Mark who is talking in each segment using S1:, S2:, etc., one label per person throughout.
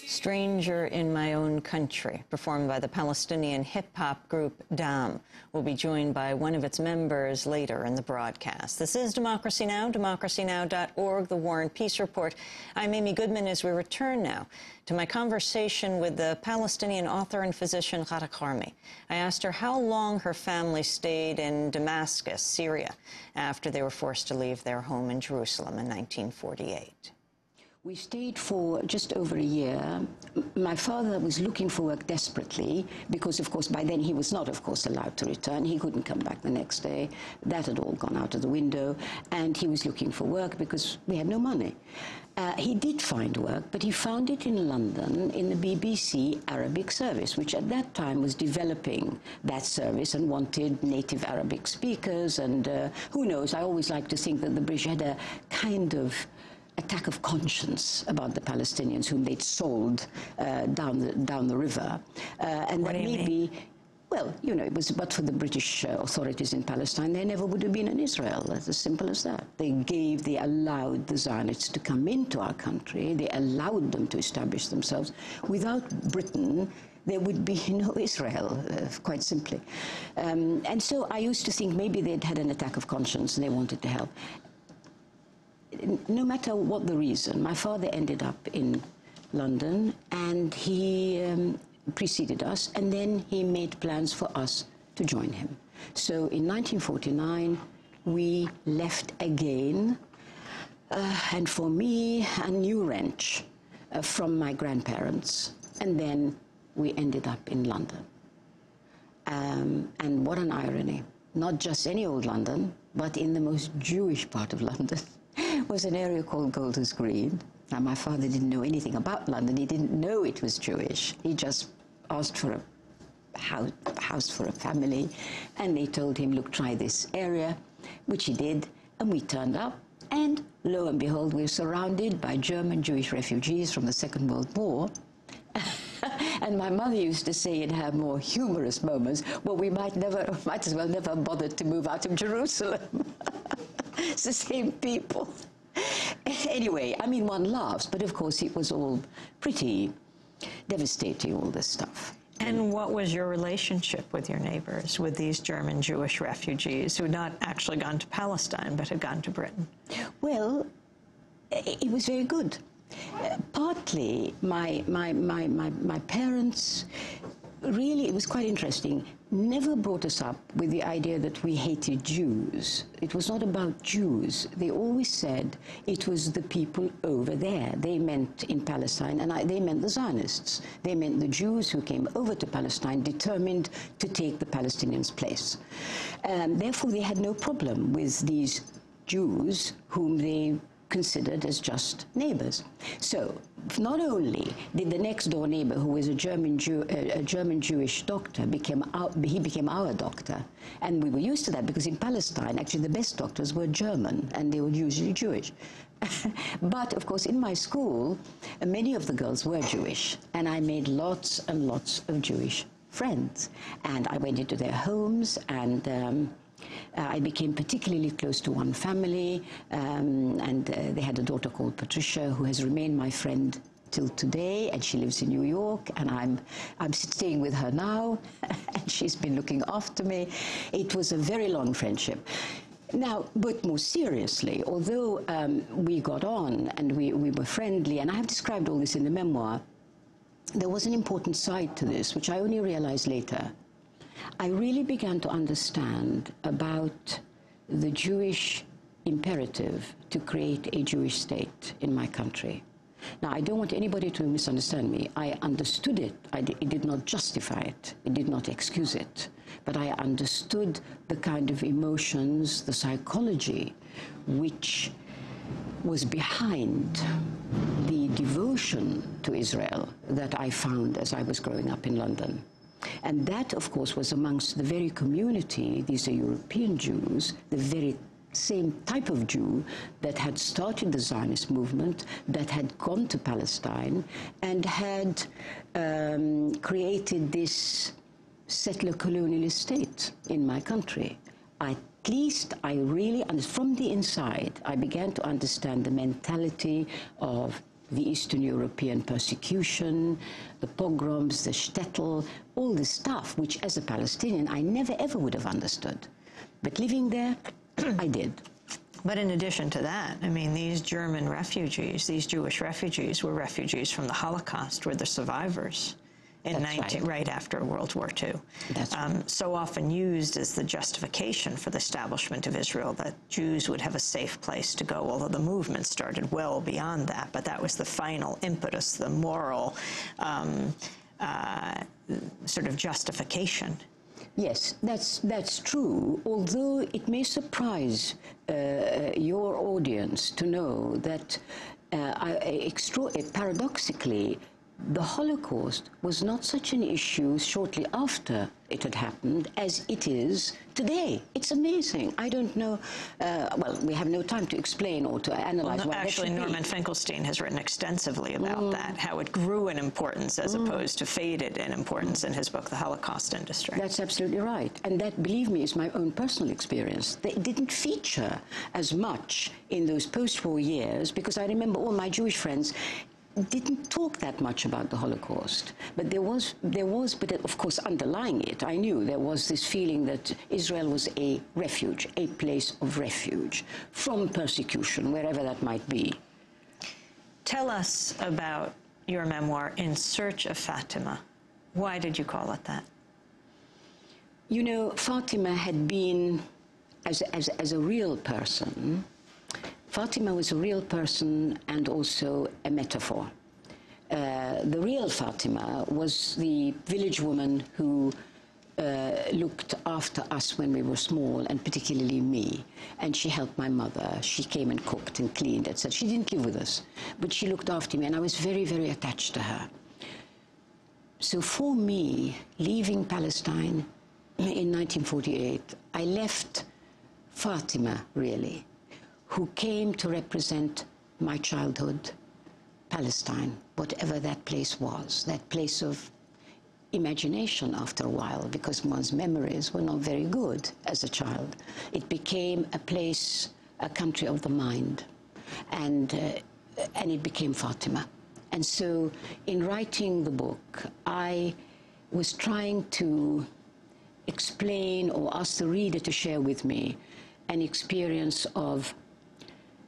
S1: Stranger in My Own Country, performed by the Palestinian hip-hop group Dam, will be joined by one of its members later in the broadcast. This is Democracy Now!, democracynow.org, The War and Peace Report. I'm Amy Goodman as we return now to my conversation with the Palestinian author and physician Ghada Karmi. I asked her how long her family stayed in Damascus, Syria, after they were forced to leave their home in Jerusalem in 1948.
S2: We stayed for just over a year. My father was looking for work desperately because, of course, by then he was not, of course, allowed to return. He couldn't come back the next day. That had all gone out of the window. And he was looking for work because we had no money. He did find work, but he found it in London in the BBC Arabic service, which at that time was developing that service and wanted native Arabic speakers. And who knows, I always like to think that the British had a kind of attack of conscience about the Palestinians whom they'd sold down the river. And that maybe, well, you know, it was but for the British authorities in Palestine, there never would have been an Israel. That's as simple as that. They allowed the Zionists to come into our country. They allowed them to establish themselves. Without Britain, there would be no Israel, quite simply. And so I used to think maybe they'd had an attack of conscience and they wanted to help. No matter what the reason, my father ended up in London and he preceded us, and then he made plans for us to join him. So in 1949, we left again, and for me, a new wrench from my grandparents, and then we ended up in London. And what an irony. Not just any old London, but in the most Jewish part of London. Was an area called Golders Green. Now, my father didn't know anything about London. He didn't know it was Jewish. He just asked for a house for a family, and they told him, look, try this area, which he did, and we turned up, and lo and behold, we were surrounded by German Jewish refugees from the Second World War. And my mother used to say in her more humorous moments, well, we might as well never bothered to move out of Jerusalem. It's the same people. Anyway, I mean, one laughs, but of course it was all pretty devastating, all this stuff.
S1: And what was your relationship with your neighbors, with these German Jewish refugees who had not actually gone to Palestine, but had gone to Britain?
S2: Well, it was very good. Partly, my parents, really, it was quite interesting, never brought us up with the idea that we hated Jews. It was not about Jews. They always said it was the people over there. They meant in Palestine, and they meant the Zionists. They meant the Jews who came over to Palestine determined to take the Palestinians' place. Therefore, they had no problem with these Jews whom they considered as just neighbors. So not only did the next door neighbor, who was a German Jewish doctor, became our doctor, and we were used to that because in Palestine actually the best doctors were German and they were usually Jewish. But of course in my school many of the girls were Jewish, and I made lots and lots of Jewish friends, and I went into their homes, and I became particularly close to one family, and they had a daughter called Patricia, who has remained my friend till today, and she lives in New York, and I'm staying with her now, and she's been looking after me. It was a very long friendship. Now, but more seriously, although we got on and we were friendly, and I have described all this in the memoir, there was an important side to this, which I only realized later. I really began to understand about the Jewish imperative to create a Jewish state in my country. Now, I don't want anybody to misunderstand me. I understood it. It did not justify it. It did not excuse it. But I understood the kind of emotions, the psychology, which was behind the devotion to Israel that I found as I was growing up in London. And that, of course, was amongst the very community, these are European Jews, the very same type of Jew that had started the Zionist movement, that had gone to Palestine, and had created this settler colonialist state in my country. At least I really, from the inside, I began to understand the mentality of the Eastern European persecution, the pogroms, the shtetl, all this stuff, which as a Palestinian I never ever would have understood. But living there, I did.
S3: But in addition to that, I mean, these German refugees, these Jewish refugees, were refugees from the Holocaust, were the survivors right after World War II.
S2: That's right.
S3: So often used as the justification for the establishment of Israel, that Jews would have a safe place to go, although the movement started well beyond that. But that was the final impetus, the moral sort of justification.
S2: Yes, that's true, although it may surprise your audience to know that paradoxically, the Holocaust was not such an issue shortly after it had happened as it is today. It's amazing. I don't know, well, we have no time to explain or to analyze what
S3: actually, Norman Finkelstein has written extensively about that, how it grew in importance as opposed to faded in importance in his book, The Holocaust Industry.
S2: That's absolutely right. And that, believe me, is my own personal experience. They didn't feature as much in those post-war years, because I remember all my Jewish friends didn't talk that much about the Holocaust, but there was, but of course underlying it, I knew there was this feeling that Israel was a refuge, a place of refuge from persecution, wherever that might be.
S3: Tell us about your memoir, In Search of Fatima. Why did you call it that?
S2: You know, Fatima had been, as a real person, Fatima was a real person and also a metaphor. The real Fatima was the village woman who looked after us when we were small, and particularly me. And she helped my mother. She came and cooked and cleaned, etc. She didn't live with us, but she looked after me, and I was very, very attached to her. So for me, leaving Palestine in 1948, I left Fatima, really, who came to represent my childhood, Palestine, whatever that place was, that place of imagination after a while, because one's memories were not very good as a child. It became a place, a country of the mind, and it became Fatima. And so in writing the book, I was trying to explain or ask the reader to share with me an experience of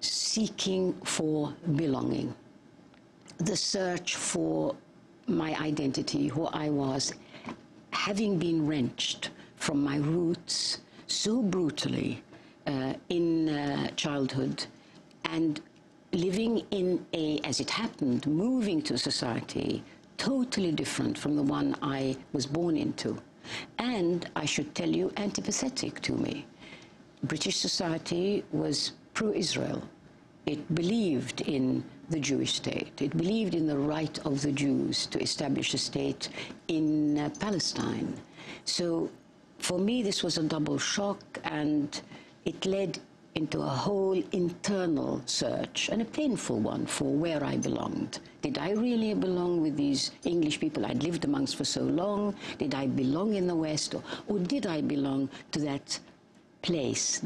S2: seeking for belonging, the search for my identity, who I was, having been wrenched from my roots so brutally in childhood, and living in a, as it happened, moving to a society totally different from the one I was born into, and I should tell you, antipathetic to me. British society was pro-Israel. It believed in the Jewish state. It believed in the right of the Jews to establish a state in Palestine. So for me, this was a double shock, and it led into a whole internal search, and a painful one, for where I belonged. Did I really belong with these English people I'd lived amongst for so long? Did I belong in the West, or did I belong to that place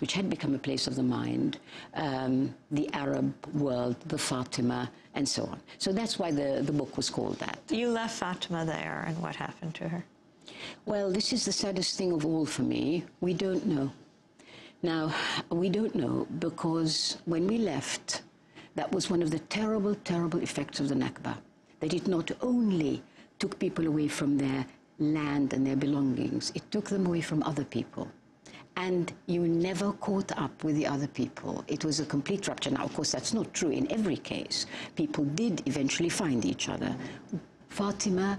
S2: which had become a place of the mind, the Arab world, the Fatima, and so on. So that's why the book was called that.
S3: You left Fatima there, and what happened to her?
S2: Well, this is the saddest thing of all for me. We don't know. Now, we don't know because when we left, that was one of the terrible, terrible effects of the Nakba, that it not only took people away from their land and their belongings, it took them away from other people. And you never caught up with the other people. It was a complete rupture. Now, of course, that's not true in every case. People did eventually find each other. Fatima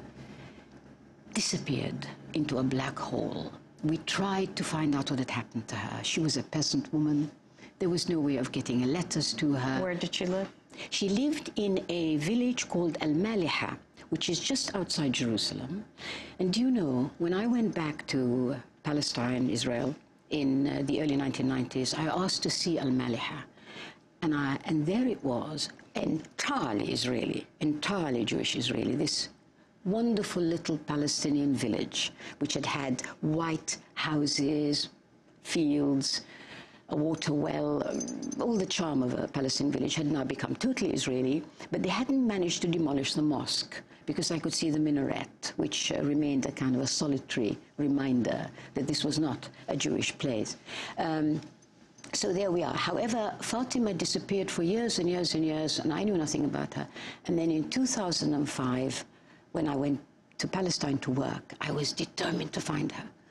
S2: disappeared into a black hole. We tried to find out what had happened to her. She was a peasant woman. There was no way of getting letters to her.
S3: Where did she live?
S2: She lived in a village called Al-Maliha, which is just outside Jerusalem. And do you know, when I went back to Palestine, Israel, in the early 1990s, I asked to see Al-Maliha. And there it was, entirely Israeli, entirely Jewish Israeli, this wonderful little Palestinian village, which had had white houses, fields, a water well, all the charm of a Palestinian village had now become totally Israeli, but they hadn't managed to demolish the mosque, because I could see the minaret, which remained a kind of a solitary reminder that this was not a Jewish place. So there we are. However, Fatima disappeared for years and years and years, and I knew nothing about her. And then in 2005, when I went to Palestine to work, I was determined to find her.